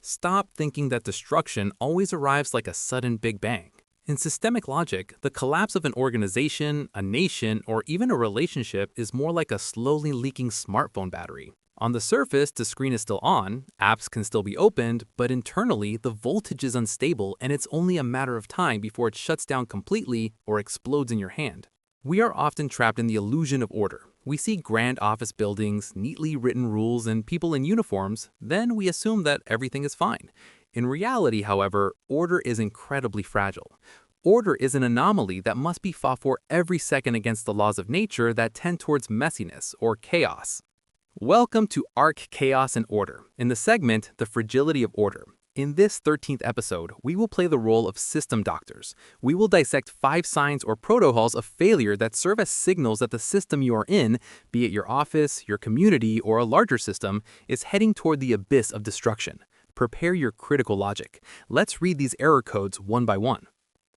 Stop thinking that destruction always arrives like a sudden Big Bang. In systemic logic, the collapse of an organization, a nation, or even a relationship is more like a slowly leaking smartphone battery. On the surface, the screen is still on, apps can still be opened, but internally, the voltage is unstable and it's only a matter of time before it shuts down completely or explodes in your hand. We are often trapped in the illusion of order. We see grand office buildings, neatly written rules, and people in uniforms, then we assume that everything is fine. In reality, however, order is incredibly fragile. Order is an anomaly that must be fought for every second against the laws of nature that tend towards messiness or chaos. Welcome to Arc Chaos and Order, in the segment, The Fragility of Order. In this 13th episode, we will play the role of system doctors. We will dissect 5 signs or protocols of failure that serve as signals that the system you are in, be it your office, your community, or a larger system, is heading toward the abyss of destruction. Prepare your critical logic. Let's read these error codes one by one.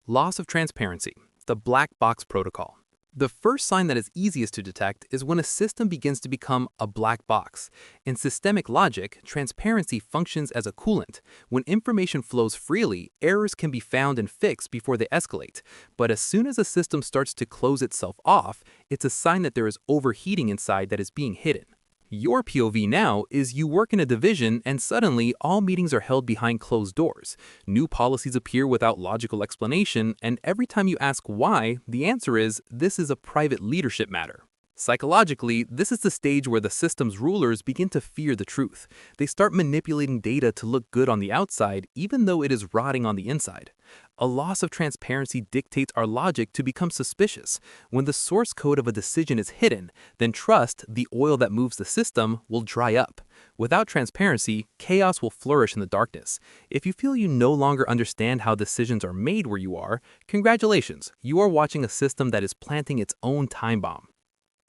Loss of transparency, the black box protocol. The first sign that is easiest to detect is when a system begins to become a black box. In systemic logic, transparency functions as a coolant. When information flows freely, errors can be found and fixed before they escalate. But as soon as a system starts to close itself off, it's a sign that there is overheating inside that is being hidden. Your POV now is you work in a division and suddenly all meetings are held behind closed doors. New policies appear without logical explanation, and every time you ask why, the answer is, this is a private leadership matter. Psychologically, this is the stage where the system's rulers begin to fear the truth. They start manipulating data to look good on the outside, even though it is rotting on the inside. A loss of transparency dictates our logic to become suspicious. When the source code of a decision is hidden, then trust, the oil that moves the system, will dry up. Without transparency, chaos will flourish in the darkness. If you feel you no longer understand how decisions are made where you are, congratulations, you are watching a system that is planting its own time bomb.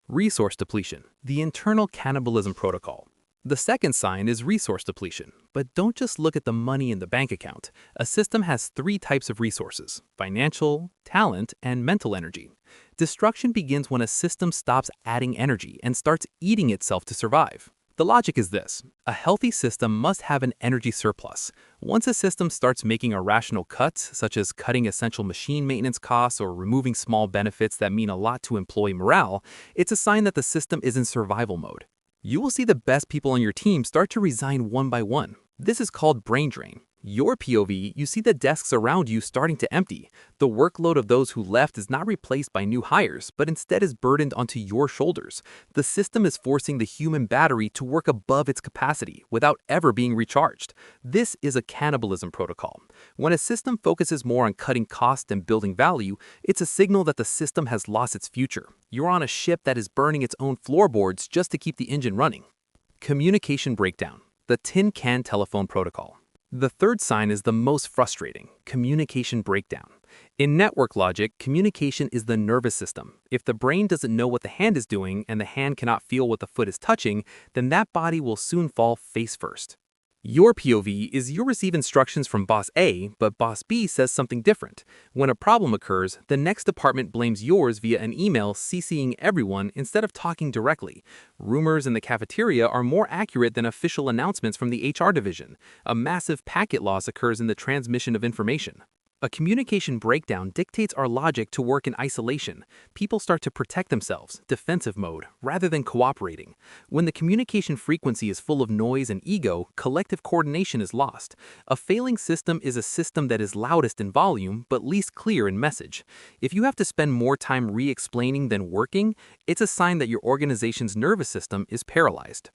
Resource depletion, the internal cannibalism protocol. The second sign is resource depletion, but don't just look at the money in the bank account. A system has 3 types of resources: financial, talent, and mental energy. Destruction begins when a system stops adding energy and starts eating itself to survive. The logic is this: a healthy system must have an energy surplus. Once a system starts making irrational cuts, such as cutting essential machine maintenance costs or removing small benefits that mean a lot to employee morale, it's a sign that the system is in survival mode. You will see the best people on your team start to resign one by one. This is called brain drain. Your POV, you see the desks around you starting to empty. The workload of those who left is not replaced by new hires, but instead is burdened onto your shoulders. The system is forcing the human battery to work above its capacity without ever being recharged. This is a cannibalism protocol. When a system focuses more on cutting costs and building value, it's a signal that the system has lost its future. You're on a ship that is burning its own floorboards just to keep the engine running. Communication breakdown, the tin can telephone protocol. The third sign is the most frustrating: communication breakdown. In network logic, communication is the nervous system. If the brain doesn't know what the hand is doing and the hand cannot feel what the foot is touching, then that body will soon fall face first. Your POV is you receive instructions from boss A, but boss B says something different. When a problem occurs, the next department blames yours via an email CCing everyone instead of talking directly. Rumors in the cafeteria are more accurate than official announcements from the HR division. A massive packet loss occurs in the transmission of information. A communication breakdown dictates our logic to work in isolation. People start to protect themselves, defensive mode, rather than cooperating. When the communication frequency is full of noise and ego, collective coordination is lost. A failing system is a system that is loudest in volume, but least clear in message. If you have to spend more time re-explaining than working, it's a sign that your organization's nervous system is paralyzed.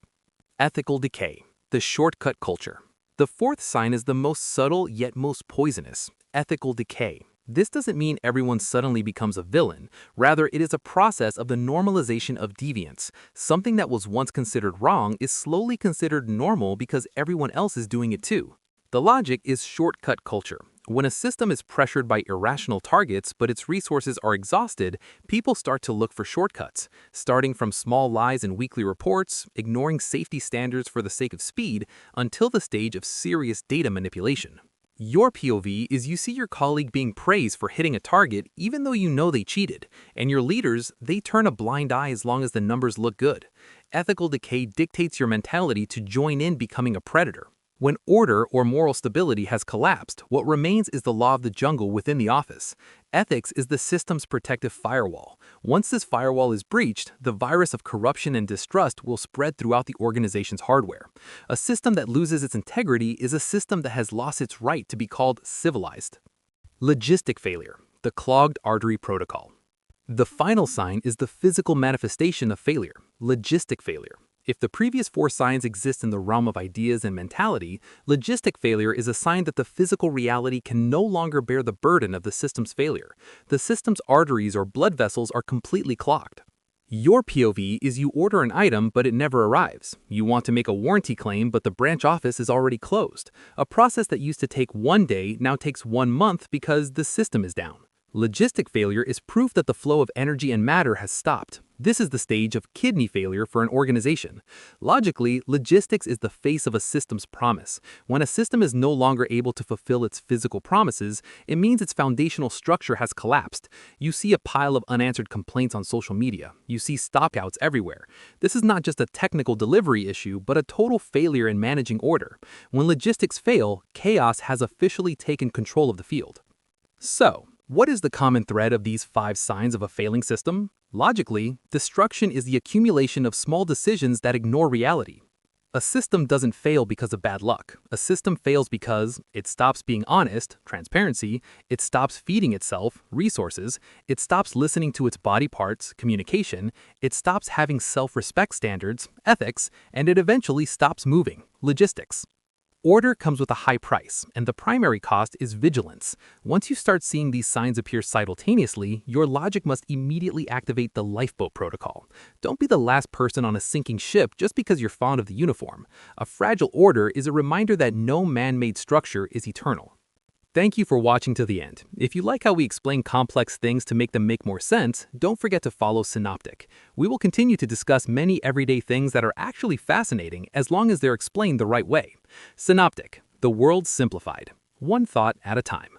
Ethical decay, the shortcut culture. The fourth sign is the most subtle yet most poisonous: ethical decay. This doesn't mean everyone suddenly becomes a villain. Rather, it is a process of the normalization of deviance. Something that was once considered wrong is slowly considered normal because everyone else is doing it too. The logic is shortcut culture. When a system is pressured by irrational targets but its resources are exhausted, people start to look for shortcuts, starting from small lies in weekly reports, ignoring safety standards for the sake of speed, until the stage of serious data manipulation. Your POV is you see your colleague being praised for hitting a target even though you know they cheated, and your leaders, they turn a blind eye as long as the numbers look good. Ethical decay dictates your mentality to join in becoming a predator. When order or moral stability has collapsed, what remains is the law of the jungle within the office. Ethics is the system's protective firewall. Once this firewall is breached, the virus of corruption and distrust will spread throughout the organization's hardware. A system that loses its integrity is a system that has lost its right to be called civilized. Logistic failure, the clogged artery protocol. The final sign is the physical manifestation of failure, logistic failure. If the previous four signs exist in the realm of ideas and mentality, logistic failure is a sign that the physical reality can no longer bear the burden of the system's failure. The system's arteries or blood vessels are completely clogged. Your POV is you order an item but it never arrives. You want to make a warranty claim but the branch office is already closed. A process that used to take 1 day now takes 1 month because the system is down. Logistic failure is proof that the flow of energy and matter has stopped. This is the stage of kidney failure for an organization. Logically, logistics is the face of a system's promise. When a system is no longer able to fulfill its physical promises, it means its foundational structure has collapsed. You see a pile of unanswered complaints on social media. You see stockouts everywhere. This is not just a technical delivery issue, but a total failure in managing order. When logistics fail, chaos has officially taken control of the field. So, what is the common thread of these 5 signs of a failing system? Logically, destruction is the accumulation of small decisions that ignore reality. A system doesn't fail because of bad luck. A system fails because it stops being honest, transparency, it stops feeding itself, resources, it stops listening to its body parts, communication, it stops having self-respect standards, ethics, and it eventually stops moving, logistics. Order comes with a high price, and the primary cost is vigilance. Once you start seeing these signs appear simultaneously, your logic must immediately activate the lifeboat protocol. Don't be the last person on a sinking ship just because you're fond of the uniform. A fragile order is a reminder that no man-made structure is eternal. Thank you for watching to the end. If you like how we explain complex things to make them make more sense, don't forget to follow Synoptic. We will continue to discuss many everyday things that are actually fascinating as long as they're explained the right way. Synoptic, the world simplified, one thought at a time.